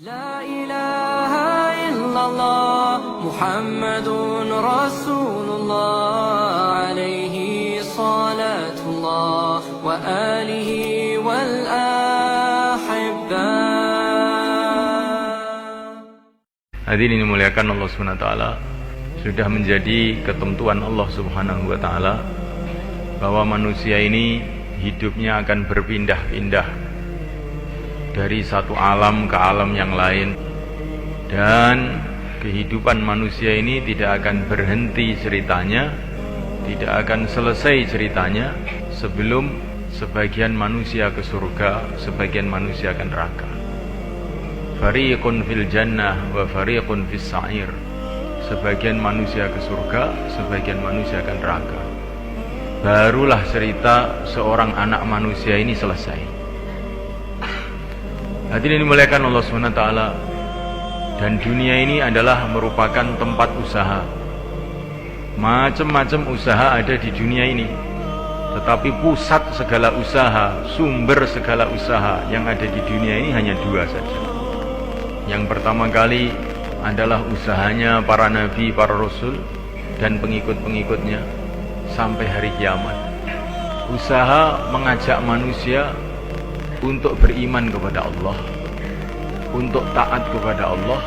La ilaha illallah Muhammadun Rasulullah alaihi salatullah wa alihi wal ahibbah. Hadirin dimuliakan Allah Subhanahu wa taala, sudah menjadi ketentuan Allah Subhanahu wa taala bahwa manusia ini hidupnya akan berpindah-pindah dari satu alam ke alam yang lain, dan kehidupan manusia ini tidak akan berhenti ceritanya, tidak akan selesai ceritanya sebelum sebagian manusia ke surga, sebagian manusia ke neraka. Fariqun fil jannah wa fariqun fis sa'ir. Sebagian manusia ke surga, sebagian manusia ke neraka. Barulah cerita seorang anak manusia ini selesai. Hadirin dimuliakan Allah SWT, dan dunia ini adalah merupakan tempat usaha. Macam-macam usaha ada di dunia ini, tetapi pusat segala usaha, sumber segala usaha yang ada di dunia ini hanya dua saja. Yang pertama kali adalah usahanya para nabi, para rasul, dan pengikut-pengikutnya sampai hari kiamat. Usaha mengajak manusia untuk beriman kepada Allah, untuk taat kepada Allah,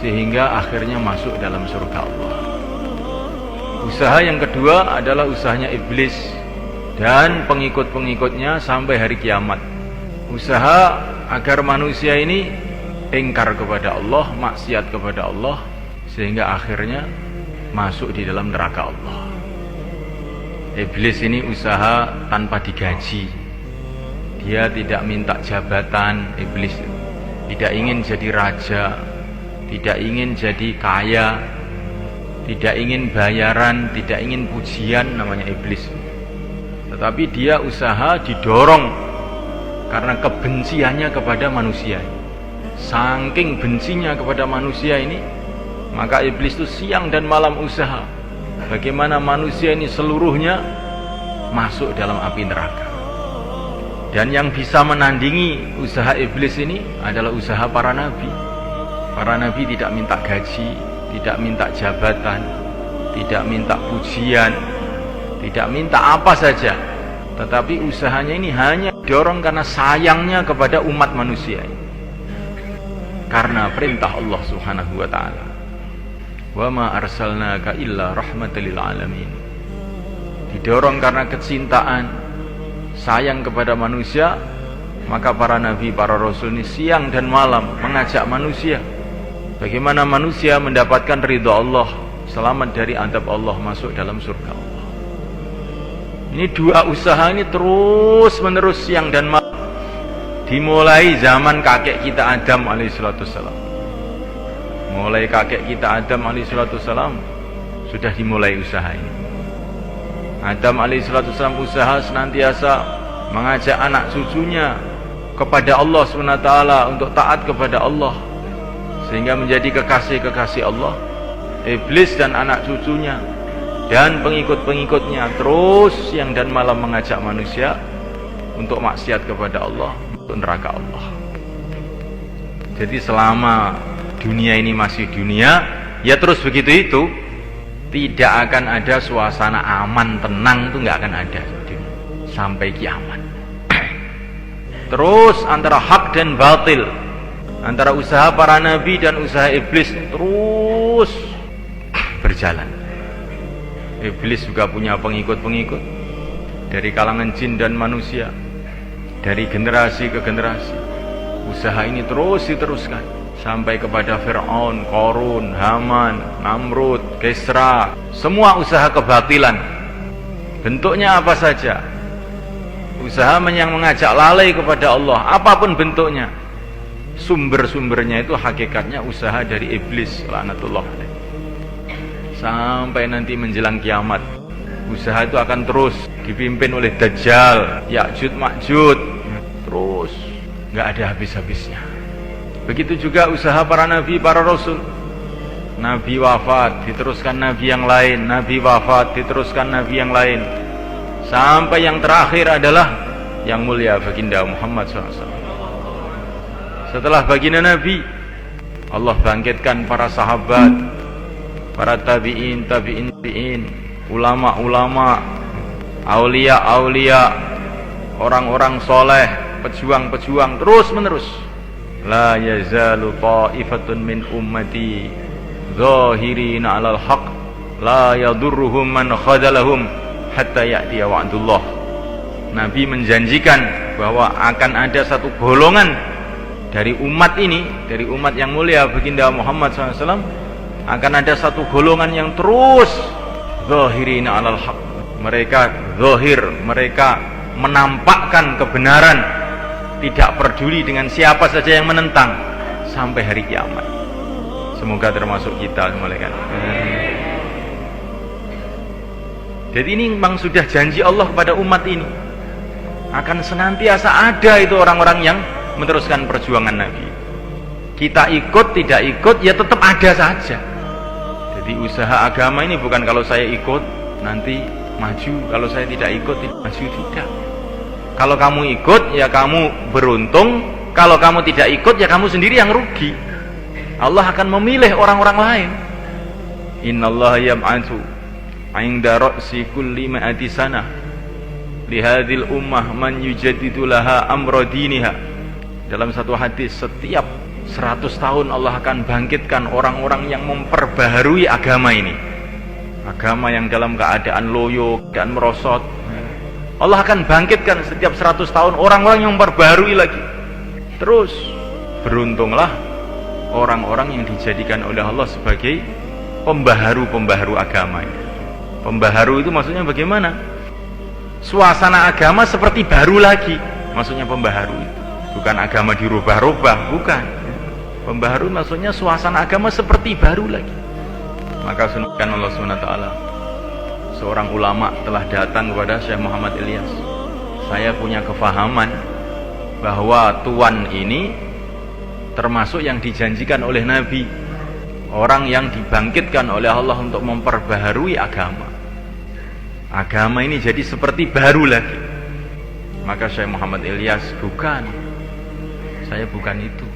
sehingga akhirnya masuk dalam surga Allah. Usaha yang kedua adalah usahanya iblis dan pengikut-pengikutnya sampai hari kiamat. Usaha agar manusia ini ingkar kepada Allah, maksiat kepada Allah, sehingga akhirnya masuk di dalam neraka Allah. Iblis ini usaha tanpa digaji. Dia tidak minta jabatan. Iblis tidak ingin jadi raja, tidak ingin jadi kaya, tidak ingin bayaran, tidak ingin pujian, namanya iblis. Tetapi dia usaha didorong karena kebenciannya kepada manusia. Saking bencinya kepada manusia ini, maka iblis itu siang dan malam usaha bagaimana manusia ini seluruhnya masuk dalam api neraka. Dan yang bisa menandingi usaha iblis ini adalah usaha para nabi. Para nabi tidak minta gaji, tidak minta jabatan, tidak minta pujian, tidak minta apa saja, tetapi usahanya ini hanya dorong karena sayangnya kepada umat manusia ini. Karena perintah Allah Subhanahu wa taala, "Wa ma arsalnaka illa rahmatan lil alamin." Didorong karena kecintaan, sayang kepada manusia, maka para nabi, para rasul ini siang dan malam mengajak manusia bagaimana manusia mendapatkan ridha Allah, selamat dari azab Allah, masuk dalam surga Allah. Ini dua usaha ini terus menerus siang dan malam, dimulai zaman kakek kita Adam alaihissalam. Mulai kakek kita Adam alaihissalam sudah dimulai usaha ini. Adam alaihissalam usaha senantiasa mengajak anak cucunya kepada Allah SWT, untuk taat kepada Allah, sehingga menjadi kekasih-kekasih Allah. Iblis dan anak cucunya dan pengikut-pengikutnya terus siang dan malam mengajak manusia untuk maksiat kepada Allah, untuk neraka Allah. Jadi selama dunia ini masih dunia, ya terus begitu itu. Tidak akan ada suasana aman, tenang, itu nggak akan ada sampai kiamat. Terus antara hak dan batil, antara usaha para nabi dan usaha iblis terus berjalan. Iblis juga punya pengikut-pengikut dari kalangan jin dan manusia, dari generasi ke generasi. Usaha ini terus diteruskan sampai kepada Fir'aun, Qarun, Haman, Namrud, Kisra. Semua usaha kebatilan, bentuknya apa saja. Usaha yang mengajak lalai kepada Allah, apapun bentuknya, sumber-sumbernya itu hakikatnya usaha dari iblis, laknatullah alaih. Sampai nanti menjelang kiamat, usaha itu akan terus dipimpin oleh Dajjal, Ya'jud Ma'jud, terus nggak ada habis-habisnya. Begitu juga usaha para nabi, para rasul. Nabi wafat, diteruskan nabi yang lain, nabi wafat, diteruskan nabi yang lain, sampai yang terakhir adalah yang mulia baginda Muhammad SAW. setelah baginda Nabi, Allah bangkitkan para sahabat, para tabi'in, ulama-ulama, aulia-aulia, orang-orang soleh, pejuang-pejuang, terus menerus. La yazalu ta'ifatun min ummati zahirina 'alal haq la yadurruhum man khadalahum hatta ya'tiya wa'dullah. Nabi menjanjikan bahwa akan ada satu golongan dari umat ini, dari umat yang mulia baginda Muhammad SAW, akan ada satu golongan yang terus zahirina 'alal haq. Mereka zahir, mereka menampakkan kebenaran, tidak peduli dengan siapa saja yang menentang sampai hari kiamat. Semoga termasuk kita malaikat. Jadi ini memang sudah janji Allah kepada umat ini, akan senantiasa ada itu orang-orang yang meneruskan perjuangan Nabi. Kita ikut tidak ikut ya tetap ada saja. Jadi usaha agama ini bukan kalau saya ikut nanti maju, kalau saya tidak ikut tidak maju, tidak. Kalau kamu ikut ya kamu beruntung, kalau kamu tidak ikut ya kamu sendiri yang rugi. Allah akan memilih orang-orang lain. Innallaha yab'atsu 'inda ra'si kulli ma'ati sanah li hadhil ummah man yujaddidu laha amra diniha. Dalam satu hadis, setiap 100 tahun Allah akan bangkitkan orang-orang yang memperbaharui agama ini. Agama yang dalam keadaan loyo dan merosot, Allah akan bangkitkan setiap 100 tahun orang-orang yang memperbaharui lagi. Terus beruntunglah orang-orang yang dijadikan oleh Allah sebagai pembaharu-pembaharu agama. Pembaharu itu maksudnya bagaimana? Suasana agama seperti baru lagi, maksudnya pembaharu itu. Bukan agama dirubah-rubah, bukan. Pembaharu maksudnya suasana agama seperti baru lagi. Maka sunahkan Allah SWT, seorang ulama telah datang kepada Syekh Muhammad Ilyas. Saya punya kefahaman bahwa Tuhan ini termasuk yang dijanjikan oleh Nabi, orang yang dibangkitkan oleh Allah untuk memperbaharui agama. Agama ini jadi seperti baru lagi. Maka Syekh Muhammad Ilyas, bukan, saya bukan itu.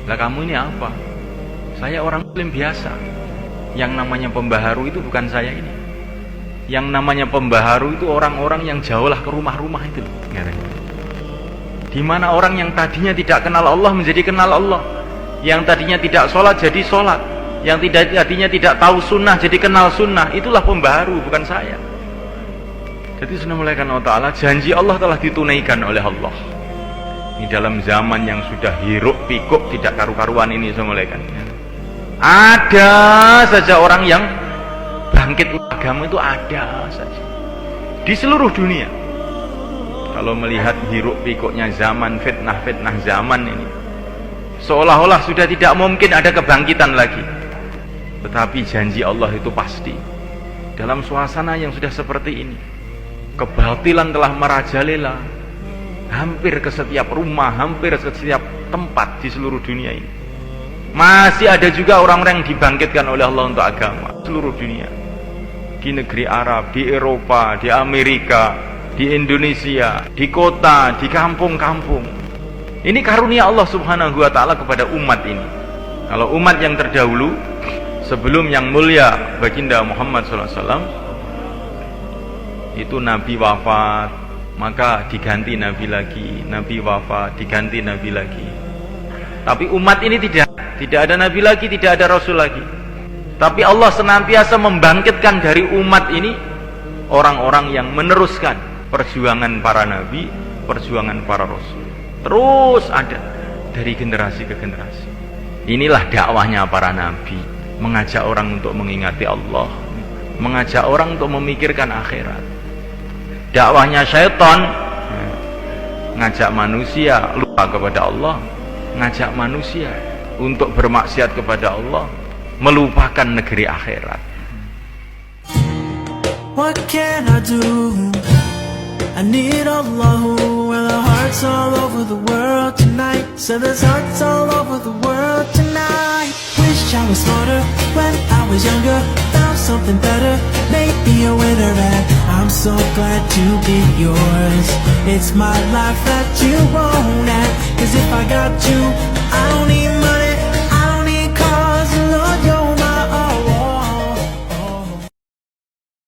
Lah kamu ini apa? Saya orang muslim biasa. Yang namanya pembaharu itu bukan saya ini. Yang namanya pembaharu itu orang-orang yang jauhlah ke rumah-rumah itu. Di mana orang yang tadinya tidak kenal Allah menjadi kenal Allah, yang tadinya tidak sholat jadi sholat, yang tadinya tidak tahu sunnah jadi kenal sunnah. Itulah pembaharu, bukan saya. Jadi sunnah malaikat Allah Ta'ala, janji Allah telah ditunaikan oleh Allah. Ini dalam zaman yang sudah hiruk pikuk tidak karu-karuan ini, sunnah malaikat. Ada saja orang yang bangkit agama, itu ada saja di seluruh dunia. Kalau melihat hiruk pikuknya zaman, fitnah-fitnah zaman ini, seolah-olah sudah tidak mungkin ada kebangkitan lagi. Tetapi janji Allah itu pasti. Dalam suasana yang sudah seperti ini, kebatilan telah merajalela hampir ke setiap rumah, hampir ke setiap tempat di seluruh dunia ini. Masih ada juga orang-orang yang dibangkitkan oleh Allah untuk agama seluruh dunia. Di negeri Arab, di Eropa, di Amerika, di Indonesia, di kota, di kampung-kampung. Ini karunia Allah Subhanahu wa Ta'ala kepada umat ini. Kalau umat yang terdahulu sebelum yang mulia baginda Muhammad SAW, itu Nabi wafat, maka diganti Nabi lagi, Nabi wafat, diganti Nabi lagi. Tapi umat ini tidak ada Nabi lagi, tidak ada Rasul lagi. Tapi Allah senantiasa membangkitkan dari umat ini orang-orang yang meneruskan perjuangan para Nabi, perjuangan para Rasul. Terus ada dari generasi ke generasi. Inilah dakwahnya para Nabi, mengajak orang untuk mengingati Allah, mengajak orang untuk memikirkan akhirat. Dakwahnya syaitan, ngajak manusia lupa kepada Allah, ngajak manusia untuk bermaksiat kepada Allah, melupakan negeri akhirat. What can I do? I need Allah, where the hearts all over the world tonight. So there's hearts all over the world tonight. Wish I was smarter when I was younger. Found something better, maybe a winner, and I'm so glad to be yours. It's my life that you won't have, 'cause if I got you, I don't need